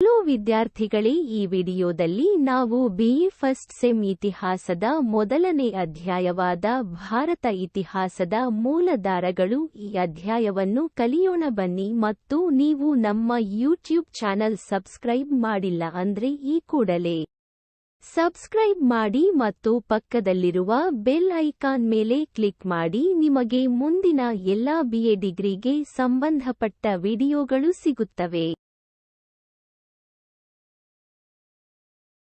Hello ವಿದ್ಯಾರ್ಥಿಗಳೇ, ಈ ವಿಡಿಯೋದಲ್ಲಿ ನಾವು ಬಿಇ ಫಸ್ಟ್ ಸೆಮ್ ಇತಿಹಾಸದ ಮೊದಲನೇ ಅಧ್ಯಾಯವಾದ ಭಾರತ ಇತಿಹಾಸದ ಮೂಲಾಧಾರಗಳು ಈ ಅಧ್ಯಾಯವನ್ನು ಕಲಿಯೋಣ ಬನ್ನಿ. ಮತ್ತು ನೀವು ನಮ್ಮ ಯೂಟ್ಯೂಬ್ ಚಾನೆಲ್ ಸಬ್ಸ್ಕ್ರೈಬ್ ಮಾಡಿಲ್ಲ ಅಂದ್ರೆ ಈ ಕೂಡಲೇ ಸಬ್ಸ್ಕ್ರೈಬ್ ಮಾಡಿ ಮತ್ತು ಪಕ್ಕದಲ್ಲಿರುವ ಬೆಲ್ ಐಕಾನ್ ಮೇಲೆ ಕ್ಲಿಕ್ ಮಾಡಿ. ನಿಮಗೆ ಮುಂದಿನ ಎಲ್ಲಾ ಬಿಎ ಡಿಗ್ರಿಗೆ ಸಂಬಂಧಪಟ್ಟ ವಿಡಿಯೋಗಳು ಸಿಗುತ್ತವೆ.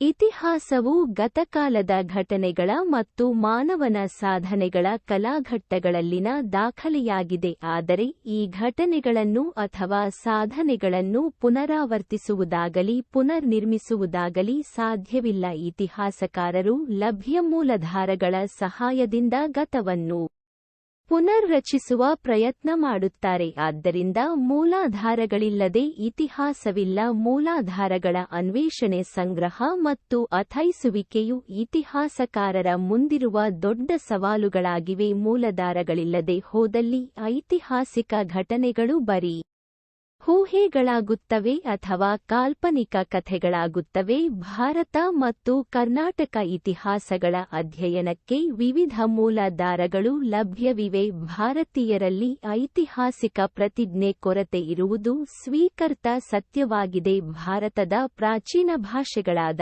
ಇತಿಹಾಸವು ಗತಕಾಲದ ಘಟನೆಗಳ ಮತ್ತು ಮಾನವನ ಸಾಧನೆಗಳ ಕಲಾಘಟ್ಟಗಳಲ್ಲಿನ ದಾಖಲೆಯಾಗಿದೆ. ಆದರೆ ಈ ಘಟನೆಗಳನ್ನು ಅಥವಾ ಸಾಧನೆಗಳನ್ನು ಪುನರಾವರ್ತಿಸುವುದಾಗಲಿ ಪುನರ್ನಿರ್ಮಿಸುವುದಾಗಲಿ ಸಾಧ್ಯವಿಲ್ಲ. ಇತಿಹಾಸಕಾರರು ಲಭ್ಯ ಮೂಲಾಧಾರಗಳ ಸಹಾಯದಿಂದ ಗತವನ್ನು ಪುನರ್ರಚಿಸುವ ಪ್ರಯತ್ನ ಮಾಡುತ್ತಾರೆ. ಆದ್ದರಿಂದ ಮೂಲಾಧಾರಗಳಿಲ್ಲದೆ ಇತಿಹಾಸವಿಲ್ಲ. ಮೂಲಾಧಾರಗಳ ಅನ್ವೇಷಣೆ, ಸಂಗ್ರಹ ಮತ್ತು ಅರ್ಥೈಸುವಿಕೆಯು ಇತಿಹಾಸಕಾರರ ಮುಂದಿರುವ ದೊಡ್ಡ ಸವಾಲುಗಳಾಗಿವೆ. ಮೂಲಾಧಾರಗಳಿಲ್ಲದೆ ಹೋದಲ್ಲಿ ಐತಿಹಾಸಿಕ ಘಟನೆಗಳು ಬರೀ ಊಹೆಗಳಾಗುತ್ತವೆ ಅಥವಾ ಕಾಲ್ಪನಿಕ ಕಥೆಗಳಾಗುತ್ತವೆ. ಭಾರತ ಮತ್ತು ಕರ್ನಾಟಕ ಇತಿಹಾಸಗಳ ಅಧ್ಯಯನಕ್ಕೆ ವಿವಿಧ ಮೂಲಾಧಾರಗಳು ಲಭ್ಯವಿವೆ. ಭಾರತೀಯರಲ್ಲಿ ಐತಿಹಾಸಿಕ ಪ್ರತಿಜ್ಞೆ ಕೊರತೆ ಇರುವುದು ಸ್ವೀಕೃತ ಸತ್ಯವಾಗಿದೆ. ಭಾರತದ ಪ್ರಾಚೀನ ಭಾಷೆಗಳಾದ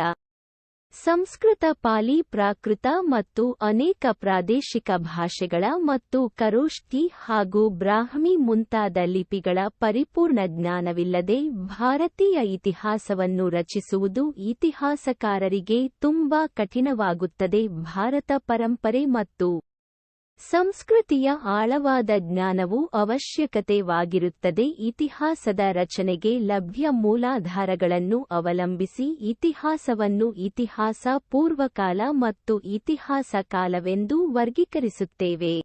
ಸಂಸ್ಕೃತ, ಪಾಲಿ, ಪ್ರಾಕೃತ ಮತ್ತು ಅನೇಕ ಪ್ರಾದೇಶಿಕ ಭಾಷೆಗಳ ಮತ್ತು ಖರೋಷ್ಠಿ ಹಾಗೂ ಬ್ರಾಹ್ಮಿ ಮುಂತಾದ ಲಿಪಿಗಳ ಪರಿಪೂರ್ಣ ಜ್ಞಾನವಿಲ್ಲದೆ ಭಾರತೀಯ ಇತಿಹಾಸವನ್ನು ರಚಿಸುವುದು ಇತಿಹಾಸಕಾರರಿಗೆ ತುಂಬಾ ಕಠಿಣವಾಗುತ್ತದೆ. ಭಾರತ ಪರಂಪರೆ ಮತ್ತು ಸಂಸ್ಕೃತಿಯ ಆಳವಾದ ಜ್ಞಾನವು ಅವಶ್ಯಕತೆವಾಗಿರುತ್ತದೆ. ಇತಿಹಾಸದ ರಚನೆಗೆ ಲಭ್ಯ ಮೂಲಾಧಾರಗಳನ್ನು ಅವಲಂಬಿಸಿ ಇತಿಹಾಸವನ್ನು ಇತಿಹಾಸ ಪೂರ್ವಕಾಲ ಮತ್ತು ಇತಿಹಾಸ ಕಾಲವೆಂದು ವರ್ಗೀಕರಿಸುತ್ತೇವೆ.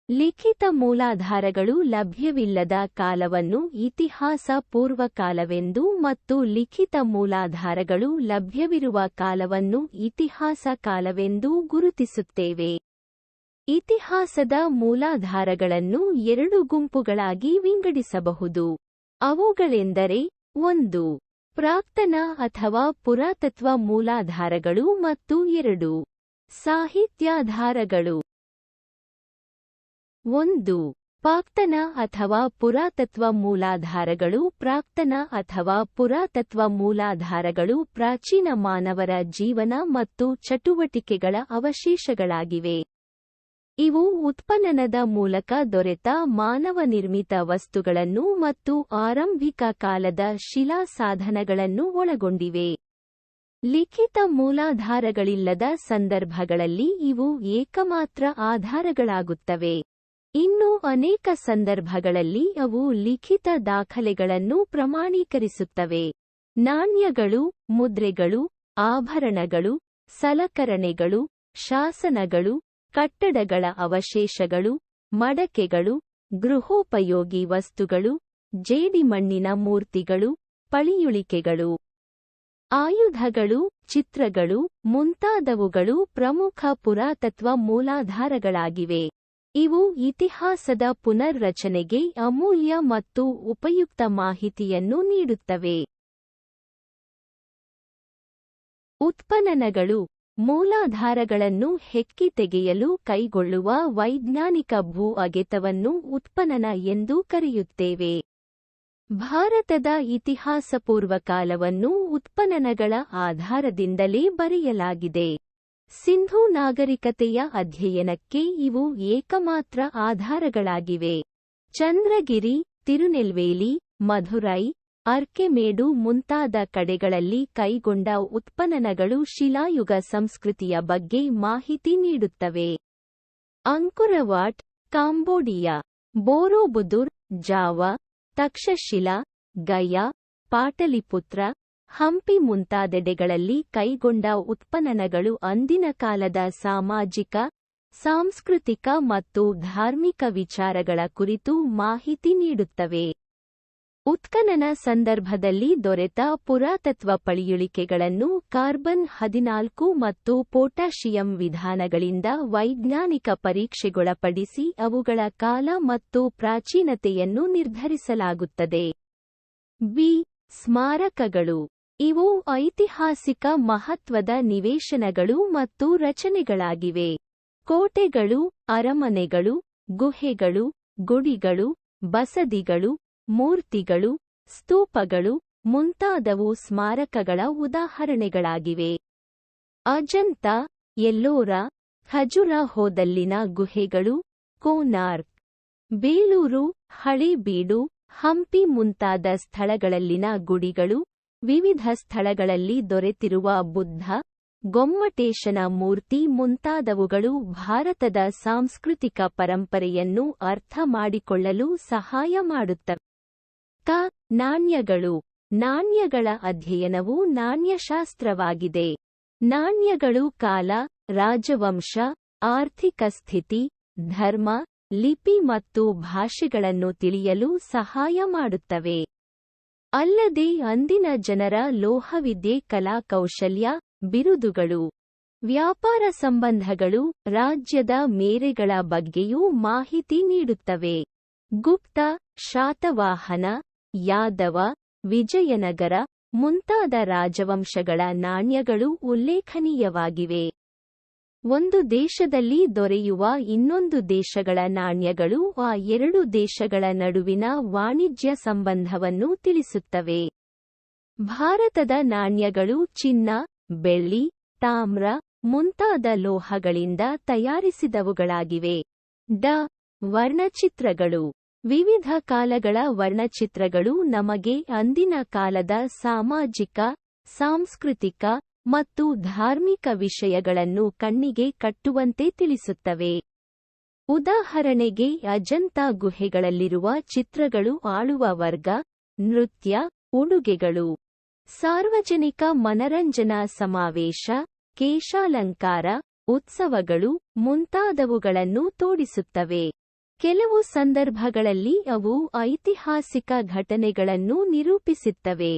ಲಿಖಿತ ಮೂಲಾಧಾರಗಳು ಲಭ್ಯವಿಲ್ಲದ ಕಾಲವನ್ನು ಇತಿಹಾಸ ಪೂರ್ವಕಾಲವೆಂದು ಮತ್ತು ಲಿಖಿತ ಮೂಲಾಧಾರಗಳು ಲಭ್ಯವಿರುವ ಕಾಲವನ್ನು ಇತಿಹಾಸ ಕಾಲವೆಂದು ಗುರುತಿಸುತ್ತೇವೆ. ಇತಿಹಾಸದ ಮೂಲಾಧಾರಗಳನ್ನು ಎರಡು ಗುಂಪುಗಳಾಗಿ ವಿಂಗಡಿಸಬಹುದು. ಅವುಗಳೆಂದರೆ 1. ಪ್ರಾಕ್ತನ ಅಥವಾ ಪುರಾತತ್ವ ಮೂಲಾಧಾರಗಳು ಮತ್ತು 2. ಸಾಹಿತ್ಯಾಧಾರಗಳು. 1. ಪ್ರಾಕ್ತನ ಅಥವಾ ಪುರಾತತ್ವ ಮೂಲಾಧಾರಗಳು. ಪ್ರಾಕ್ತನ ಅಥವಾ ಪುರಾತತ್ವ ಮೂಲಾಧಾರಗಳು ಪ್ರಾಚೀನ ಮಾನವರ ಜೀವನ ಮತ್ತು ಚಟುವಟಿಕೆಗಳ ಅವಶೇಷಗಳಾಗಿವೆ. ಇವು ಉತ್ಖನನದ ಮೂಲಕ ದೊರೆತ ಮಾನವ ನಿರ್ಮಿತ ವಸ್ತುಗಳನ್ನು ಮತ್ತು ಆರಂಭಿಕ ಕಾಲದ ಶಿಲಾ ಸಾಧನಗಳನ್ನು ಒಳಗೊಂಡಿವೆ. ಲಿಖಿತ ಮೂಲಾಧಾರಗಳಿಲ್ಲದ ಸಂದರ್ಭಗಳಲ್ಲಿ ಇವು ಏಕಮಾತ್ರ ಆಧಾರಗಳಾಗುತ್ತವೆ. ಇನ್ನು ಅನೇಕ ಸಂದರ್ಭಗಳಲ್ಲಿ ಅವು ಲಿಖಿತ ದಾಖಲೆಗಳನ್ನು ಪ್ರಮಾಣೀಕರಿಸುತ್ತವೆ. ನಾಣ್ಯಗಳು, ಮುದ್ರೆಗಳು, ಆಭರಣಗಳು, ಸಲಕರಣೆಗಳು, ಶಾಸನಗಳು, ಕಟ್ಟಡಗಳ ಅವಶೇಷಗಳು, ಮಡಕೆಗಳು, ಗೃಹೋಪಯೋಗಿ ವಸ್ತುಗಳು, ಜೇಡಿಮಣ್ಣಿನ ಮೂರ್ತಿಗಳು, ಪಳಿಯುಳಿಕೆಗಳು, ಆಯುಧಗಳು, ಚಿತ್ರಗಳು ಮುಂತಾದವುಗಳು ಪ್ರಮುಖ ಪುರಾತತ್ವ ಮೂಲಾಧಾರಗಳಾಗಿವೆ. ಇವು ಇತಿಹಾಸದ ಪುನರ್ರಚನೆಗೆ ಅಮೂಲ್ಯ ಮತ್ತು ಉಪಯುಕ್ತ ಮಾಹಿತಿಯನ್ನು ನೀಡುತ್ತವೆ. ಉತ್ಖನನಗಳು ಮೂಲಾಧಾರಗಳನ್ನು ಹೆಕ್ಕಿ ತೆಗೆಯಲು ಕೈಗೊಳ್ಳುವ ವೈಜ್ಞಾನಿಕ ಭೂ ಅಗೆತವನ್ನು ಉತ್ಖನನ ಎಂದು ಕರೆಯುತ್ತೇವೆ. ಭಾರತದ ಇತಿಹಾಸ ಪೂರ್ವಕಾಲವನ್ನು ಉತ್ಖನನಗಳ ಆಧಾರದಿಂದಲೇ ಬರೆಯಲಾಗಿದೆ. ಸಿಂಧೂ ನಾಗರಿಕತೆಯ ಅಧ್ಯಯನಕ್ಕೆ ಇವು ಏಕಮಾತ್ರ ಆಧಾರಗಳಾಗಿವೆ. ಚಂದ್ರಗಿರಿ, ತಿರುನೆಲ್ವೇಲಿ, ಮಧುರೈ, ಅರ್ಕೆಮೇಡು ಮುಂತಾದ ಕಡೆಗಳಲ್ಲಿ ಕೈಗೊಂಡ ಉತ್ಖನನಗಳು ಶಿಲಾಯುಗ ಸಂಸ್ಕೃತಿಯ ಬಗ್ಗೆ ಮಾಹಿತಿ ನೀಡುತ್ತವೆ. ಅಂಕುರವಾಟ್, ಕಾಂಬೋಡಿಯಾ, ಬೋರೋಬುದುರ್, ಜಾವಾ, ತಕ್ಷಶಿಲಾ, ಗಯಾ, ಪಾಟಲಿಪುತ್ರ, ಹಂಪಿ ಮುಂತಾದೆಡೆಗಳಲ್ಲಿ ಕೈಗೊಂಡ ಉತ್ಖನನಗಳು ಅಂದಿನ ಕಾಲದ ಸಾಮಾಜಿಕ, ಸಾಂಸ್ಕೃತಿಕ ಮತ್ತು ಧಾರ್ಮಿಕ ವಿಚಾರಗಳ ಕುರಿತು ಮಾಹಿತಿ ನೀಡುತ್ತವೆ. ಉತ್ಖನನ ಸಂದರ್ಭದಲ್ಲಿ ದೊರೆತ ಪುರಾತತ್ವ ಪಳಿಯುಳಿಕೆಗಳನ್ನು ಕಾರ್ಬನ್ 14 ಮತ್ತು ಪೊಟ್ಯಾಷಿಯಂ ವಿಧಾನಗಳಿಂದ ವೈಜ್ಞಾನಿಕ ಪರೀಕ್ಷೆಗೊಳಪಡಿಸಿ ಅವುಗಳ ಕಾಲ ಮತ್ತು ಪ್ರಾಚೀನತೆಯನ್ನು ನಿರ್ಧರಿಸಲಾಗುತ್ತದೆ. ಬಿ. ಸ್ಮಾರಕಗಳು. ಇವು ಐತಿಹಾಸಿಕ ಮಹತ್ವದ ನಿವೇಶನಗಳು ಮತ್ತು ರಚನೆಗಳಾಗಿವೆ. ಕೋಟೆಗಳು, ಅರಮನೆಗಳು, ಗುಹೆಗಳು, ಗುಡಿಗಳು, ಬಸದಿಗಳು, ಮೂರ್ತಿಗಳು, ಸ್ತೂಪಗಳು ಮುಂತಾದವು ಸ್ಮಾರಕಗಳ ಉದಾಹರಣೆಗಳಾಗಿವೆ. ಅಜಂತ, ಎಲ್ಲೋರ, ಖಜುರಾಹೋದಲ್ಲಿನ ಗುಹೆಗಳು, ಕೋನಾರ್ಕ್, ಬೇಲೂರು, ಹಳೇಬೀಡು, ಹಂಪಿ ಮುಂತಾದ ಸ್ಥಳಗಳಲ್ಲಿನ ಗುಡಿಗಳು, ವಿವಿಧ ಸ್ಥಳಗಳಲ್ಲಿ ದೊರೆತಿರುವ ಬುದ್ಧ, ಗೊಮ್ಮಟೇಶನ ಮೂರ್ತಿ ಮುಂತಾದವುಗಳು ಭಾರತದ ಸಾಂಸ್ಕೃತಿಕ ಪರಂಪರೆಯನ್ನು ಅರ್ಥ ಮಾಡಿಕೊಳ್ಳಲು ಸಹಾಯ ಮಾಡುತ್ತವೆ. ನಾಣ್ಯಗಳು. ನಾಣ್ಯಗಳ ಅಧ್ಯಯನವು ನಾಣ್ಯಶಾಸ್ತ್ರವಾಗಿದೆ. ನಾಣ್ಯಗಳು ಕಾಲ, ರಾಜವಂಶ, ಆರ್ಥಿಕ ಸ್ಥಿತಿ, ಧರ್ಮ, ಲಿಪಿ ಮತ್ತು ಭಾಷೆಗಳನ್ನು ತಿಳಿಯಲು ಸಹಾಯ ಮಾಡುತ್ತವೆ. ಅಲ್ಲದೆ ಅಂದಿನ ಜನರ ಲೋಹವಿದ್ಯೆ, ಕಲಾಕೌಶಲ್ಯ, ಬಿರುದುಗಳು, ವ್ಯಾಪಾರ ಸಂಬಂಧಗಳು, ರಾಜ್ಯದ ಮೇರೆಗಳ ಬಗ್ಗೆಯೂ ಮಾಹಿತಿ ನೀಡುತ್ತವೆ. ಗುಪ್ತ, ಶಾತವಾಹನ, ಯಾದವ, ವಿಜಯನಗರ ಮುಂತಾದ ರಾಜವಂಶಗಳ ನಾಣ್ಯಗಳು ಉಲ್ಲೇಖನೀಯವಾಗಿವೆ. ಒಂದು ದೇಶದಲ್ಲಿ ದೊರೆಯುವ ಇನ್ನೊಂದು ದೇಶಗಳ ನಾಣ್ಯಗಳು ಆ ಎರಡು ದೇಶಗಳ ನಡುವಿನ ವಾಣಿಜ್ಯ ಸಂಬಂಧವನ್ನು ತಿಳಿಸುತ್ತವೆ. ಭಾರತದ ನಾಣ್ಯಗಳು ಚಿನ್ನ, ಬೆಳ್ಳಿ, ತಾಮ್ರ ಮುಂತಾದ ಲೋಹಗಳಿಂದ ತಯಾರಿಸಿದವುಗಳಾಗಿವೆ. ವರ್ಣಚಿತ್ರಗಳು. ವಿವಿಧ ಕಾಲಗಳ ವರ್ಣಚಿತ್ರಗಳು ನಮಗೆ ಅಂದಿನ ಕಾಲದ ಸಾಮಾಜಿಕ, ಸಾಂಸ್ಕೃತಿಕ ಮತ್ತು ಧಾರ್ಮಿಕ ವಿಷಯಗಳನ್ನು ಕಣ್ಣಿಗೆ ಕಟ್ಟುವಂತೆ ತಿಳಿಸುತ್ತವೆ. ಉದಾಹರಣೆಗೆ ಅಜಂತ ಗುಹೆಗಳಲ್ಲಿರುವ ಚಿತ್ರಗಳು ಆಳುವ ವರ್ಗ, ನೃತ್ಯ, ಉಡುಗೆಗಳು, ಸಾರ್ವಜನಿಕ ಮನರಂಜನಾ ಸಮಾವೇಶ, ಕೇಶಾಲಂಕಾರ, ಉತ್ಸವಗಳು ಮುಂತಾದವುಗಳನ್ನು ತೋರಿಸುತ್ತವೆ. ಕೆಲವು ಸಂದರ್ಭಗಳಲ್ಲಿ ಅವು ಐತಿಹಾಸಿಕ ಘಟನೆಗಳನ್ನು ನಿರೂಪಿಸುತ್ತವೆ.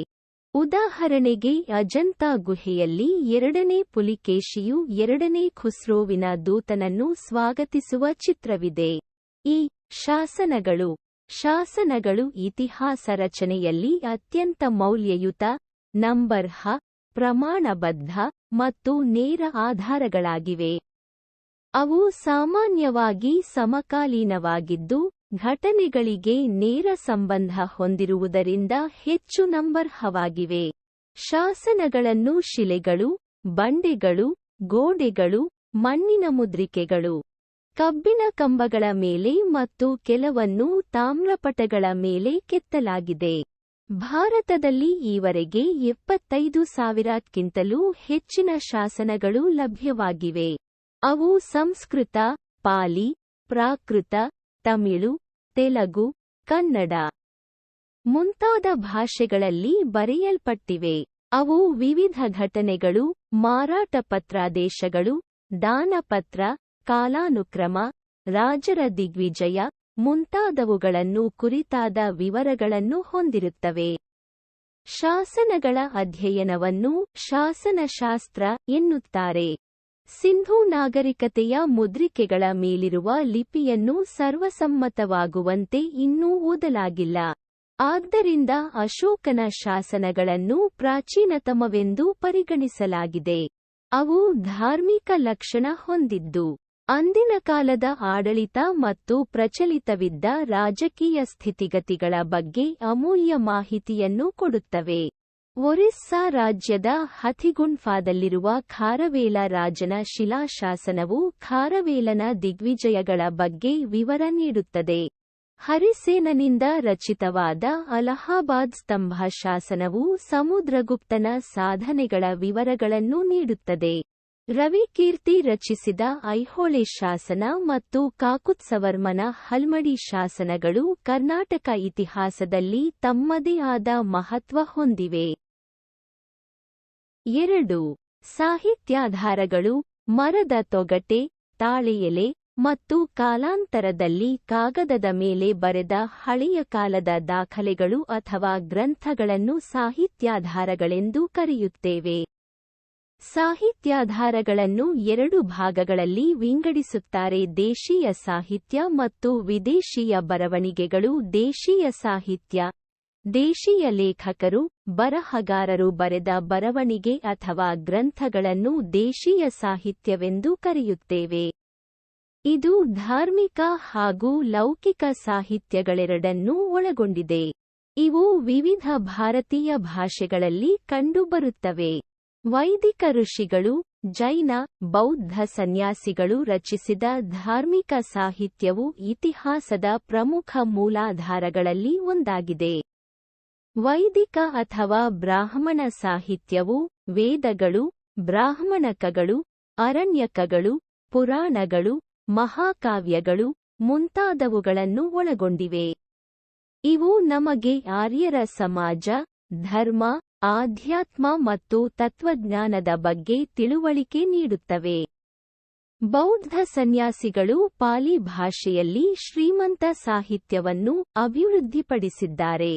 ಉದಾಹರಣೆಗೆ ಅಜಂತಾ ಗುಹೆಯಲ್ಲಿ 2ನೇ ಪುಲಿಕೇಶಿಯು 2ನೇ ಖುಸ್ರೋವಿನ ದೂತನನ್ನು ಸ್ವಾಗತಿಸುವ ಚಿತ್ರವಿದೆ. ಈ ಶಾಸನಗಳು. ಶಾಸನಗಳು ಇತಿಹಾಸ ರಚನೆಯಲ್ಲಿ ಅತ್ಯಂತ ಮೌಲ್ಯಯುತ, ನಂಬರ್ಹ, ಪ್ರಮಾಣಬದ್ಧ ಮತ್ತು ನೇರ ಆಧಾರಗಳಾಗಿವೆ. ಅವು ಸಾಮಾನ್ಯವಾಗಿ ಸಮಕಾಲೀನವಾಗಿದ್ದು, ಘಟನೆಗಳಿಗೆ ನೇರ ಸಂಬಂಧ ಹೊಂದಿರುವುದರಿಂದ ಹೆಚ್ಚು ನಂಬರ್ಹವಾಗಿವೆ. ಶಾಸನಗಳನ್ನು ಶಿಲೆಗಳು, ಬಂಡೆಗಳು, ಗೋಡೆಗಳು, ಮಣ್ಣಿನ ಮುದ್ರಿಕೆಗಳು, ಕಬ್ಬಿಣ ಕಂಬಗಳ ಮೇಲೆ ಮತ್ತು ಕೆಲವನ್ನು ತಾಮ್ರಪಟಗಳ ಮೇಲೆ ಕೆತ್ತಲಾಗಿದೆ. ಭಾರತದಲ್ಲಿ ಈವರೆಗೆ 75,000ಕ್ಕಿಂತಲೂ ಹೆಚ್ಚಿನ ಶಾಸನಗಳು ಲಭ್ಯವಾಗಿವೆ. ಅವು ಸಂಸ್ಕೃತ, ಪಾಲಿ, ಪ್ರಾಕೃತ, ತಮಿಳು, ತೆಲುಗು, ಕನ್ನಡ ಮುಂತಾದ ಭಾಷೆಗಳಲ್ಲಿ ಬರೆಯಲ್ಪಟ್ಟಿವೆ. ಅವು ವಿವಿಧ ಘಟನೆಗಳು, ಮಾರಾಟ ಪತ್ರಾದೇಶಗಳು, ದಾನಪತ್ರ, ಕಾಲಾನುಕ್ರಮ, ರಾಜರ ದಿಗ್ವಿಜಯ ಮುಂತಾದವುಗಳನ್ನು ಕುರಿತಾದ ವಿವರಗಳನ್ನು ಹೊಂದಿರುತ್ತವೆ. ಶಾಸನಗಳ ಅಧ್ಯಯನವನ್ನು ಶಾಸನಶಾಸ್ತ್ರ ಎನ್ನುತ್ತಾರೆ. ಸಿಂಧೂ ನಾಗರಿಕತೆಯ ಮುದ್ರಿಕೆಗಳ ಮೇಲಿರುವ ಲಿಪಿಯನ್ನು ಸರ್ವಸಮ್ಮತವಾಗುವಂತೆ ಇನ್ನೂ ಓದಲಾಗಿಲ್ಲ. ಆದ್ದರಿಂದ ಅಶೋಕನ ಶಾಸನಗಳನ್ನು ಪ್ರಾಚೀನತಮವೆಂದು ಪರಿಗಣಿಸಲಾಗಿದೆ. ಅವು ಧಾರ್ಮಿಕ ಲಕ್ಷಣ ಹೊಂದಿದ್ದು, ಅಂದಿನ ಕಾಲದ ಆಡಳಿತ ಮತ್ತು ಪ್ರಚಲಿತವಿದ್ದ ರಾಜಕೀಯ ಸ್ಥಿತಿಗತಿಗಳ ಬಗ್ಗೆ ಅಮೂಲ್ಯ ಮಾಹಿತಿಯನ್ನು ಕೊಡುತ್ತವೆ. ಒರಿಸ್ಸಾ ರಾಜ್ಯದ ಹಥಿಗುಂಫಾದಲ್ಲಿರುವ ಖಾರವೇಲ ರಾಜನ ಶಿಲಾಶಾಸನವು ಖಾರವೇಲನ ದಿಗ್ವಿಜಯಗಳ ಬಗ್ಗೆ ವಿವರ ನೀಡುತ್ತದೆ. ಹರಿಸೇನನಿಂದ ರಚಿತವಾದ ಅಲಹಾಬಾದ್ ಸ್ತಂಭ ಶಾಸನವು ಸಮುದ್ರಗುಪ್ತನ ಸಾಧನೆಗಳ ವಿವರಗಳನ್ನು ನೀಡುತ್ತದೆ. ರವಿಕೀರ್ತಿ ರಚಿಸಿದ ಐಹೊಳೆ ಶಾಸನ ಮತ್ತು ಕಾಕುತ್ಸವರ್ಮನ ಹಲ್ಮಡಿ ಶಾಸನಗಳು ಕರ್ನಾಟಕ ಇತಿಹಾಸದಲ್ಲಿ ತಮ್ಮದೇ ಆದ ಮಹತ್ವ ಹೊಂದಿವೆ. 2. ಸಾಹಿತ್ಯಾಧಾರಗಳು. ಮರದ ತೊಗಟೆ, ತಾಳೆಯೆಲೆ ಮತ್ತು ಕಾಲಾಂತರದಲ್ಲಿ ಕಾಗದದ ಮೇಲೆ ಬರೆದ ಹಳೆಯ ಕಾಲದ ದಾಖಲೆಗಳು ಅಥವಾ ಗ್ರಂಥಗಳನ್ನು ಸಾಹಿತ್ಯಾಧಾರಗಳೆಂದು ಕರೆಯುತ್ತೇವೆ. ಸಾಹಿತ್ಯಾಧಾರಗಳನ್ನು 2 ಭಾಗಗಳಲ್ಲಿ ವಿಂಗಡಿಸುತ್ತಾರೆ: ದೇಶೀಯ ಸಾಹಿತ್ಯ ಮತ್ತು ವಿದೇಶೀಯ ಬರವಣಿಗೆಗಳು. ದೇಶೀಯ ಸಾಹಿತ್ಯ ದೇಶೀಯ ಲೇಖಕರು, ಬರಹಗಾರರು ಬರೆದ ಬರವಣಿಗೆ ಅಥವಾ ಗ್ರಂಥಗಳನ್ನು ದೇಶೀಯ ಸಾಹಿತ್ಯವೆಂದು ಕರೆಯುತ್ತೇವೆ. ಇದು ಧಾರ್ಮಿಕ ಹಾಗೂ ಲೌಕಿಕ ಸಾಹಿತ್ಯಗಳೆರಡನ್ನೂ ಒಳಗೊಂಡಿದೆ. ಇವು ವಿವಿಧ ಭಾರತೀಯ ಭಾಷೆಗಳಲ್ಲಿ ಕಂಡುಬರುತ್ತವೆ. ವೈದಿಕ ಋಷಿಗಳು, ಜೈನ, ಬೌದ್ಧ ಸನ್ಯಾಸಿಗಳು ರಚಿಸಿದ ಧಾರ್ಮಿಕ ಸಾಹಿತ್ಯವು ಇತಿಹಾಸದ ಪ್ರಮುಖ ಮೂಲಾಧಾರಗಳಲ್ಲಿ ಒಂದಾಗಿದೆ. ವೈದಿಕ ಅಥವಾ ಬ್ರಾಹ್ಮಣ ಸಾಹಿತ್ಯವು ವೇದಗಳು, ಬ್ರಾಹ್ಮಣಕಗಳು, ಅರಣ್ಯಕಗಳು, ಪುರಾಣಗಳು, ಮಹಾಕಾವ್ಯಗಳು ಮುಂತಾದವುಗಳನ್ನು ಒಳಗೊಂಡಿವೆ. ಇವು ನಮಗೆ ಆರ್ಯರ ಸಮಾಜ, ಧರ್ಮ, ಆಧ್ಯಾತ್ಮ ಮತ್ತು ತತ್ವಜ್ಞಾನದ ಬಗ್ಗೆ ತಿಳುವಳಿಕೆ ನೀಡುತ್ತವೆ. ಬೌದ್ಧ ಸನ್ಯಾಸಿಗಳು ಪಾಲಿ ಭಾಷೆಯಲ್ಲಿ ಶ್ರೀಮಂತ ಸಾಹಿತ್ಯವನ್ನು ಅಭಿವೃದ್ಧಿಪಡಿಸಿದ್ದಾರೆ.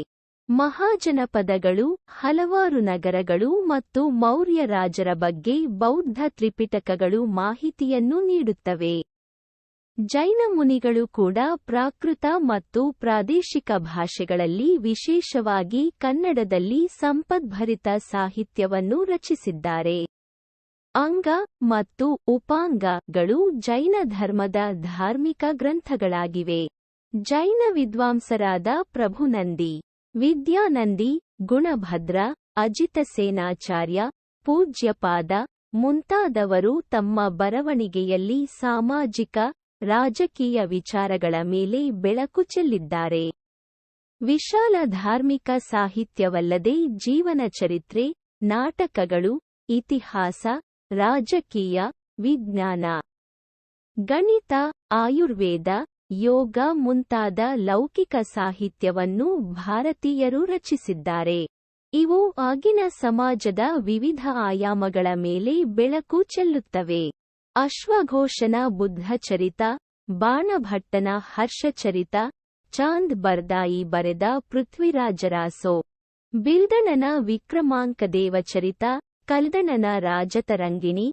ಮಹಾಜನಪದಗಳು, ಹಲವಾರು ನಗರಗಳು ಮತ್ತು ಮೌರ್ಯ ರಾಜರ ಬಗ್ಗೆ ಬೌದ್ಧ ತ್ರಿಪಿಟಕಗಳು ಮಾಹಿತಿಯನ್ನು ನೀಡುತ್ತವೆ. ಜೈನ ಮುನಿಗಳು ಕೂಡ ಪ್ರಾಕೃತ ಮತ್ತು ಪ್ರಾದೇಶಿಕ ಭಾಷೆಗಳಲ್ಲಿ, ವಿಶೇಷವಾಗಿ ಕನ್ನಡದಲ್ಲಿ ಸಂಪದ್ಭರಿತ ಸಾಹಿತ್ಯವನ್ನು ರಚಿಸಿದ್ದಾರೆ. ಅಂಗ ಮತ್ತು ಉಪಾಂಗಗಳು ಜೈನ ಧರ್ಮದ ಧಾರ್ಮಿಕ ಗ್ರಂಥಗಳಾಗಿವೆ. ಜೈನ ವಿದ್ವಾಂಸರಾದ ಪ್ರಭುನಂದಿ, ವಿದ್ಯಾನಂದಿ, ಗುಣಭದ್ರ, ಅಜಿತಸೇನಾಚಾರ್ಯ, ಪೂಜ್ಯಪಾದ ಮುಂತಾದವರು ತಮ್ಮ ಬರವಣಿಗೆಯಲ್ಲಿ ಸಾಮಾಜಿಕ, ರಾಜಕೀಯ ವಿಚಾರಗಳ ಮೇಲೆ ಬೆಳಕು ಚೆಲ್ಲಿದ್ದಾರೆ. ವಿಶಾಲ ಧಾರ್ಮಿಕ ಸಾಹಿತ್ಯವಲ್ಲದೆ ಜೀವನ ಚರಿತ್ರೆ, ನಾಟಕಗಳು, ಇತಿಹಾಸ, ರಾಜಕೀಯ, ವಿಜ್ಞಾನ, ಗಣಿತ, ಆಯುರ್ವೇದ, ಯೋಗ ಮುಂತಾದ ಲೌಕಿಕ ಸಾಹಿತ್ಯವನ್ನು ಭಾರತೀಯರು ರಚಿಸಿದ್ದಾರೆ. ಇವು ಆಗಿನ ಸಮಾಜದ ವಿವಿಧ ಆಯಾಮಗಳ ಮೇಲೆ ಬೆಳಕು ಚೆಲ್ಲುತ್ತವೆ. ಅಶ್ವಘೋಷನ ಬುದ್ಧಚರಿತ, ಬಾಣಭಟ್ಟನ ಹರ್ಷಚರಿತ, ಚಾಂದ್ ಬರ್ದಾಯಿ ಬರೆದ ಪೃಥ್ವಿರಾಜರಾಸೋ, ಬಿಲ್ದಣನ ವಿಕ್ರಮಾಂಕದೇವಚರಿತ, ಕಲ್ದಣನ ರಾಜತರಂಗಿಣಿ,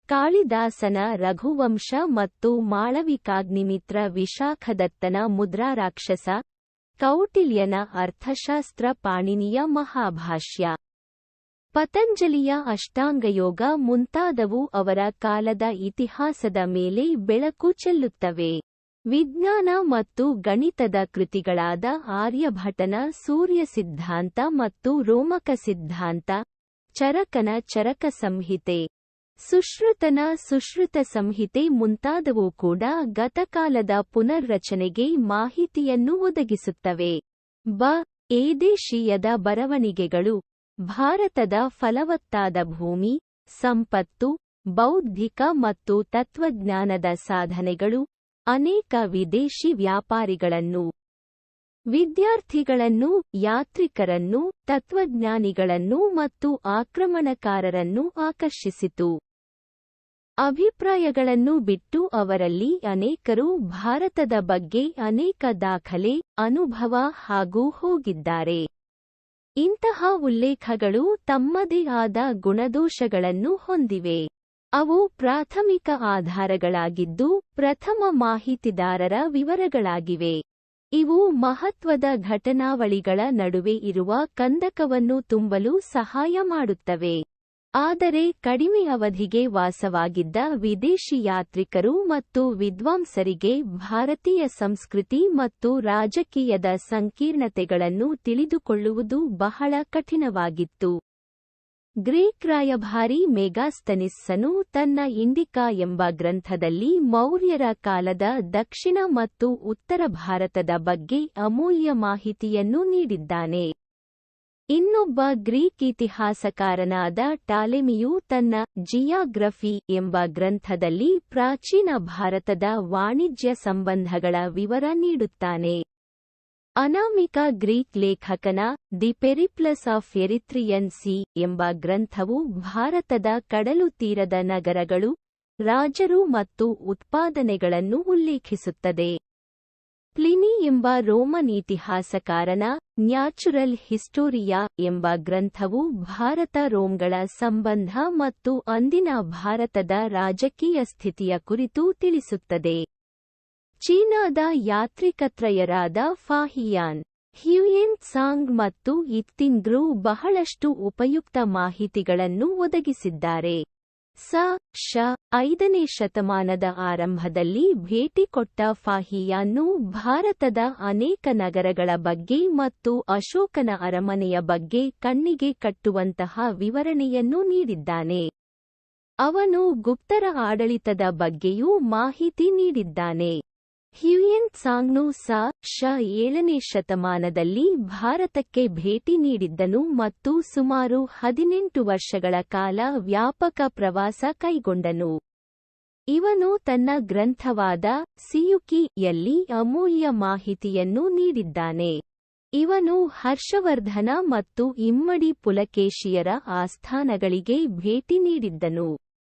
ಕಾಳಿದಾಸನ ರಘುವಂಶ ಮತ್ತು ಮಾಳವಿಕಾಗ್ನಿಮಿತ್ರ ವಿಶಾಖದತ್ತನ ಮುದ್ರಾರಾಕ್ಷಸ, ಕೌಟಿಲ್ಯನ ಅರ್ಥಶಾಸ್ತ್ರ, ಪಾಣಿನಿಯ ಮಹಾಭಾಷ್ಯ, ಪತಂಜಲಿಯ ಅಷ್ಟಾಂಗಯೋಗ ಮುಂತಾದವು ಅವರ ಕಾಲದ ಇತಿಹಾಸದ ಮೇಲೆ ಬೆಳಕು ಚೆಲ್ಲುತ್ತವೆ. ವಿಜ್ಞಾನ ಮತ್ತು ಗಣಿತದ ಕೃತಿಗಳಾದ ಆರ್ಯಭಟನ ಸೂರ್ಯ ಸಿದ್ಧಾಂತ ಮತ್ತು ರೋಮಕ ಸಿದ್ಧಾಂತ, ಚರಕನ ಚರಕ ಸಂಹಿತೆ, ಸುಶ್ರುತನ ಸುಶ್ರುತ ಸಂಹಿತೆ ಮುಂತಾದವು ಕೂಡ ಗತಕಾಲದ ಪುನರ್ರಚನೆಗೆ ಮಾಹಿತಿಯನ್ನು ಒದಗಿಸುತ್ತವೆ. ಏದೇಶೀಯದ ಬರವಣಿಗೆಗಳು ಭಾರತದ ಫಲವತ್ತಾದ ಭೂಮಿ, ಸಂಪತ್ತು, ಬೌದ್ಧಿಕ ಮತ್ತು ತತ್ವಜ್ಞಾನದ ಸಾಧನೆಗಳು ಅನೇಕ ವಿದೇಶಿ ವ್ಯಾಪಾರಿಗಳನ್ನು, ವಿದ್ಯಾರ್ಥಿಗಳನ್ನು, ಯಾತ್ರಿಕರನ್ನು, ತತ್ವಜ್ಞಾನಿಗಳನ್ನು ಮತ್ತು ಆಕ್ರಮಣಕಾರರನ್ನು ಆಕರ್ಷಿಸಿತು. ಅಭಿಪ್ರಾಯಗಳನ್ನು ಬಿಟ್ಟು ಅವರಲ್ಲಿ ಅನೇಕರು ಭಾರತದ ಬಗ್ಗೆ ಅನೇಕ ದಾಖಲೆ, ಅನುಭವ ಹಾಗೂ ಹೋಗಿದ್ದಾರೆ. ಇಂತಹ ಉಲ್ಲೇಖಗಳು ತಮ್ಮದೇ ಆದ ಗುಣದೋಷಗಳನ್ನು ಹೊಂದಿವೆ. ಅವು ಪ್ರಾಥಮಿಕ ಆಧಾರಗಳಾಗಿದ್ದು ಪ್ರಥಮ ಮಾಹಿತಿದಾರರ ವಿವರಗಳಾಗಿವೆ. ಇವು ಮಹತ್ವದ ಘಟನಾವಳಿಗಳ ನಡುವೆ ಇರುವ ಕಂದಕವನ್ನು ತುಂಬಲು ಸಹಾಯ ಮಾಡುತ್ತವೆ. ಆದರೆ ಕಡಿಮೆ ಅವಧಿಗೆ ವಾಸವಾಗಿದ್ದ ವಿದೇಶಿ ಯಾತ್ರಿಕರು ಮತ್ತು ವಿದ್ವಾಂಸರಿಗೆ ಭಾರತೀಯ ಸಂಸ್ಕೃತಿ ಮತ್ತು ರಾಜಕೀಯದ ಸಂಕೀರ್ಣತೆಗಳನ್ನು ತಿಳಿದುಕೊಳ್ಳುವುದು ಬಹಳ ಕಠಿಣವಾಗಿತ್ತು. ಗ್ರೀಕ್ ರಾಯಭಾರಿ ಮೆಗಾಸ್ತನಿಸ್ಸನು ತನ್ನ ಇಂಡಿಕಾ ಎಂಬ ಗ್ರಂಥದಲ್ಲಿ ಮೌರ್ಯರ ಕಾಲದ ದಕ್ಷಿಣ ಮತ್ತು ಉತ್ತರ ಭಾರತದ ಬಗ್ಗೆ ಅಮೂಲ್ಯ ಮಾಹಿತಿಯನ್ನು ನೀಡಿದ್ದಾನೆ. ಇನ್ನೊಬ್ಬ ಗ್ರೀಕ್ ಇತಿಹಾಸಕಾರನಾದ ಟಾಲೆಮಿಯು ತನ್ನ ಜಿಯಾಗ್ರಫಿ ಎಂಬ ಗ್ರಂಥದಲ್ಲಿ ಪ್ರಾಚೀನ ಭಾರತದ ವಾಣಿಜ್ಯ ಸಂಬಂಧಗಳ ವಿವರ ನೀಡುತ್ತಾನೆ. ಅನಾಮಿಕ ಗ್ರೀಕ್ ಲೇಖಕನ the Periplus of Erythraean Sea ಎಂಬ ಗ್ರಂಥವು ಭಾರತದ ಕಡಲು ತೀರದ ನಗರಗಳು, ರಾಜರು ಮತ್ತು ಉತ್ಪಾದನೆಗಳನ್ನು ಉಲ್ಲೇಖಿಸುತ್ತದೆ. ಪ್ಲಿನಿ ಎಂಬ ರೋಮನ್ ಇತಿಹಾಸಕಾರನ ನ್ಯಾಚುರಲ್ ಹಿಸ್ಟೋರಿಯಾ ಎಂಬ ಗ್ರಂಥವು ಭಾರತ ರೋಮ್ಗಳ ಸಂಬಂಧ ಮತ್ತು ಅಂದಿನ ಭಾರತದ ರಾಜಕೀಯ ಸ್ಥಿತಿಯ ಕುರಿತು ತಿಳಿಸುತ್ತದೆ. ಚೀನಾದ ಯಾತ್ರಿಕತ್ರಯರಾದ ಫಾಹಿಯಾನ್ ಹ್ಯುಯೆನ್ ತ್ಸಾಂಗ್ ಮತ್ತು ಇತ್ತಿಂಗ್ರು ಬಹಳಷ್ಟು ಉಪಯುಕ್ತ ಮಾಹಿತಿಗಳನ್ನು ಒದಗಿಸಿದ್ದಾರೆ. ಸ.ಶ್. 5ನೇ ಶತಮಾನದ ಆರಂಭದಲ್ಲಿ ಭೇಟಿಕೊಟ್ಟ ಫಾಹಿಯಾನ್ ಭಾರತದ ಅನೇಕ ನಗರಗಳ ಬಗ್ಗೆ ಮತ್ತು ಅಶೋಕನ ಅರಮನೆಯ ಬಗ್ಗೆ ಕಣ್ಣಿಗೆ ಕಟ್ಟುವಂತಹ ವಿವರಣೆಯನ್ನು ನೀಡಿದ್ದಾನೆ. ಅವನು ಗುಪ್ತರ ಆಡಳಿತದ ಬಗ್ಗೆಯೂ ಮಾಹಿತಿ ನೀಡಿದ್ದಾನೆ. ಹ್ಯುಯೆನ್ ತ್ಸಾಂಗ್ನು ಸ.ಶ್. 7ನೇ ಶತಮಾನದಲ್ಲಿ ಭಾರತಕ್ಕೆ ಭೇಟಿ ನೀಡಿದ್ದನು ಮತ್ತು ಸುಮಾರು 18 ವರ್ಷಗಳ ಕಾಲ ವ್ಯಾಪಕ ಪ್ರವಾಸ ಕೈಗೊಂಡನು. ಇವನು ತನ್ನ ಗ್ರಂಥವಾದ ಸಿಯುಕಿ-ಯಲ್ಲಿ ಅಮೂಲ್ಯ ಮಾಹಿತಿಯನ್ನು ನೀಡಿದ್ದಾನೆ. ಇವನು ಹರ್ಷವರ್ಧನ ಮತ್ತು ಇಮ್ಮಡಿ ಪುಲಕೇಶಿಯರ ಆಸ್ಥಾನಗಳಿಗೆ ಭೇಟಿ ನೀಡಿದ್ದನು.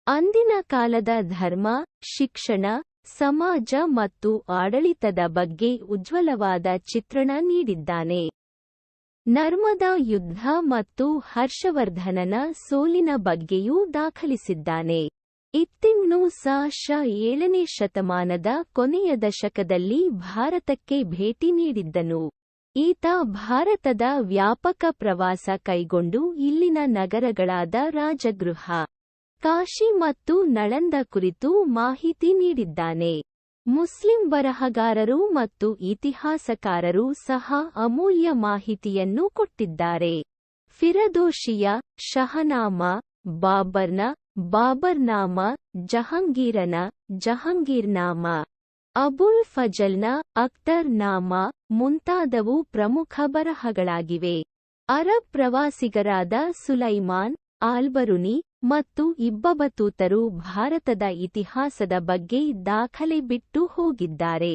ಅಂದಿನ ಕಾಲದ ಧರ್ಮ, ಶಿಕ್ಷಣ, ಸಮಾಜ ಮತ್ತು ಆಡಳಿತದ ಬಗ್ಗೆ ಉಜ್ವಲವಾದ ಚಿತ್ರಣ ನೀಡಿದ್ದಾನೆ. ನರ್ಮದಾ ಯುದ್ಧ ಮತ್ತು ಹರ್ಷವರ್ಧನನ ಸೋಲಿನ ಬಗ್ಗೆಯೂ ದಾಖಲಿಸಿದ್ದಾನೆ. ಇತ್ತಿಂಗ್ನು ಸ.ಶ್. 7ನೇ ಶತಮಾನದ ಕೊನೆಯ ದಶಕದಲ್ಲಿ ಭಾರತಕ್ಕೆ ಭೇಟಿ ನೀಡಿದ್ದನು. ಈತ ಭಾರತದ ವ್ಯಾಪಕ ಪ್ರವಾಸ ಕೈಗೊಂಡು ಇಲ್ಲಿನ ನಗರಗಳಾದ ರಾಜಗೃಹ, ಕಾಶಿ ಮತ್ತು ನಳಂದ ಕುರಿತು ಮಾಹಿತಿ ನೀಡಿದ್ದಾನೆ. ಮುಸ್ಲಿಂ ಬರಹಗಾರರು ಮತ್ತು ಇತಿಹಾಸಕಾರರು ಸಹ ಅಮೂಲ್ಯ ಮಾಹಿತಿಯನ್ನು ಕೊಟ್ಟಿದ್ದಾರೆ. ಫಿರದೋಶಿಯ ಶಹನಾಮ, ಬಾಬರ್ನ ಬಾಬರ್ನಾಮ, ಜಹಂಗೀರನ ಜಹಂಗೀರ್ನಾಮ, ಅಬುಲ್ ಫಜಲ್ನ ಅಖ್ತರ್ನಾಮ ಮುಂತಾದವು ಪ್ರಮುಖ ಬರಹಗಳಾಗಿವೆ. ಅರಬ್ ಪ್ರವಾಸಿಗರಾದ ಸುಲೈಮಾನ್, ಆಲ್ಬರುನಿ ಮತ್ತು ಇಬ್ಬಬತೂತರು ಭಾರತದ ಇತಿಹಾಸದ ಬಗ್ಗೆ ದಾಖಲೆ ಬಿಟ್ಟು ಹೋಗಿದ್ದಾರೆ.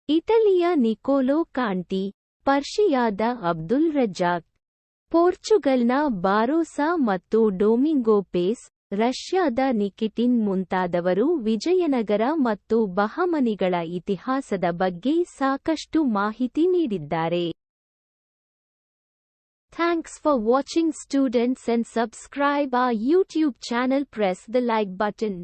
ಇಟಲಿಯ ನಿಕೋಲೋ ಕಾಂಟಿ, ಪರ್ಷಿಯಾದ ಅಬ್ದುಲ್ ರಜಾಕ್, ಪೋರ್ಚುಗಲ್ನ ಬಾರೋಸಾ ಮತ್ತು ಡೊಮಿಂಗೋ ಪೇಸ್, ರಷ್ಯಾದ ನಿಕಿಟಿನ್ ಮುಂತಾದವರು ವಿಜಯನಗರ ಮತ್ತು ಬಹಮನಿಗಳ ಇತಿಹಾಸದ ಬಗ್ಗೆ ಸಾಕಷ್ಟು ಮಾಹಿತಿ ನೀಡಿದ್ದಾರೆ. Thanks for watching students, and subscribe our YouTube channel. Press the like button.